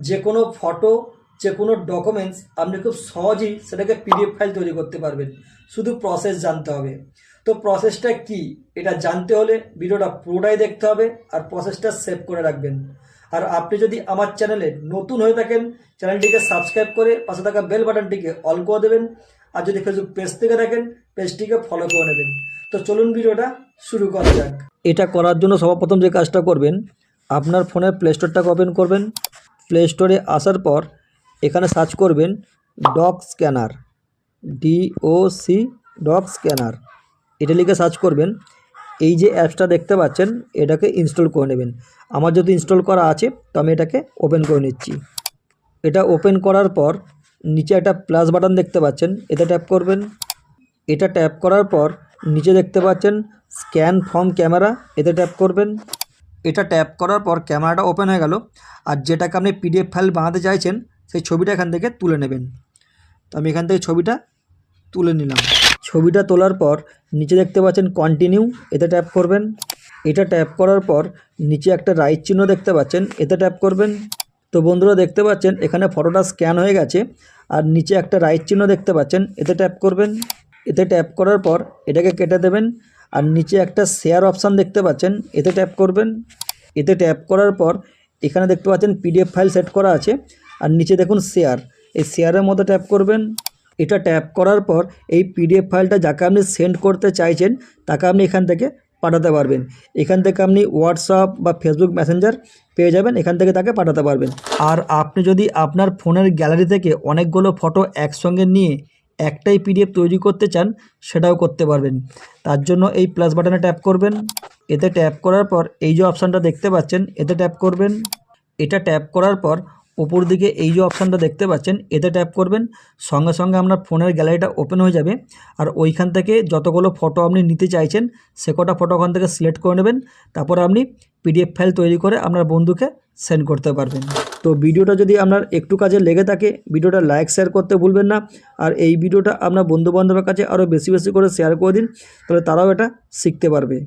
যে কোনো ফটো, যে কোনো ডকুমেন্টস আপনি খুব সহজেই সেটাকে পিডিএফ ফাইল তৈরি করতে পারবেন, শুধু প্রসেস জানতে হবে। তো প্রসেসটা কি এটা জানতে হলে ভিডিওটা পুরোটাই দেখতে হবে আর প্রসেসটা সেভ করে রাখবেন। আর আপনি যদি আমার চ্যানেলে নতুন হয়ে থাকেন, চ্যানেলটিকে সাবস্ক্রাইব করে পাশে থাকা বেল বাটনটিকে অল করে দেবেন। আর যদি ফেসবুক পেজ থেকে থাকেন, পেজটিকে ফলো করে নেবেন। তো চলুন ভিডিওটা শুরু করা যাক। এটা করার জন্য সর্বপ্রথম যে কাজটা করবেন, আপনার ফোনের প্লে স্টোরটাকে ওপেন করবেন। প্লে স্টোরে আসার পর এখানে সার্চ করবেন doc scanner, DOC doc scanner, এটা লিখে সার্চ করবেন। এই যে অ্যাপসটা দেখতে পাচ্ছেন এটাকে ইনস্টল করে নেবেন। আমার যদি ইনস্টল করা আছে তো আমি এটাকে ওপেন করে নিচ্ছি। এটা ওপেন করার পর নিচে একটা প্লাস বাটন দেখতে পাচ্ছেন, এতে ট্যাপ করবেন। এটা ট্যাপ করার পর নিচে দেখতে পাচ্ছেন স্ক্যান ফ্রম ক্যামেরা, এতে ট্যাপ করবেন। এটা ট্যাপ করার পর ক্যামেরাটা ওপেন হয়ে গেল। আর যেটাকে আপনি পিডিএফ ফাইল বানাতে চাইছেন সেই ছবিটা এখান থেকে তুলে নেবেন। তো আমি এখান থেকে ছবিটা তুলে নিলাম। ছবিটা তোলার পর নিচে দেখতে পাচ্ছেন কন্টিনিউ, এতে ট্যাপ করবেন। এটা ট্যাপ করার পর নিচে একটা রাইট চিহ্ন দেখতে পাচ্ছেন, এতে ট্যাপ করবেন। তো বন্ধুরা দেখতে পাচ্ছেন এখানে ফটোটা স্ক্যান হয়ে গেছে। আর নিচে একটা রাইট চিহ্ন দেখতে পাচ্ছেন, এতে ট্যাপ করবেন। এতে ট্যাপ করার পর এটাকে কেটে দেবেন। আর নিচে একটা শেয়ার অপশান দেখতে পাচ্ছেন, এতে ট্যাপ করবেন। এতে ট্যাপ করার পর এখানে দেখতে পাচ্ছেন পিডিএফ ফাইল সেট করা আছে। আর নিচে দেখুন শেয়ার, এই শেয়ারের মধ্যে ট্যাপ করবেন। এটা ট্যাপ করার পর এই পিডিএফ ফাইলটা যাকে আপনি সেন্ড করতে চাইছেন তাকে আপনি এখান থেকে পাঠাতে পারবেন। এখান থেকে আপনি হোয়াটসঅ্যাপ বা ফেসবুক মেসেঞ্জার পেয়ে যাবেন, এখান থেকে তাকে পাঠাতে পারবেন। আর আপনি যদি আপনার ফোনের গ্যালারি থেকে অনেকগুলো ফটো একসঙ্গে নিয়ে একটাই পিডিএফ তৈরি করতে চান সেটাও করতে পারবেন। তার জন্য এই প্লাস বাটনে ট্যাপ করবেন। এতে ট্যাপ করার পর এই যে অপশানটা দেখতে পাচ্ছেন এতে ট্যাপ করবেন। এটা ট্যাপ করার পর উপর দিকে এই যে অপশানটা দেখতে পাচ্ছেন এতে ট্যাপ করবেন। সঙ্গে সঙ্গে আপনার ফোনের গ্যালারিটা ওপেন হয়ে যাবে। আর ওইখান থেকে যতগুলো ফটো আপনি নিতে চাইছেন সে কটা ফটো ওখান থেকে সিলেক্ট করে নেবেন। তারপর আপনি পিডিএফ ফাইল তৈরি করে আপনার বন্ধুকে সেন্ড করতে পারবেন। তো ভিডিওটা যদি আপনার একটু কাজে লেগে থাকে ভিডিওটা লাইক শেয়ার করতে ভুলবেন না। আর এই ভিডিওটা আপনার বন্ধুবান্ধবের কাছে আরও বেশি বেশি করে শেয়ার করে দিন, তাহলে তারাও এটা শিখতে পারবে।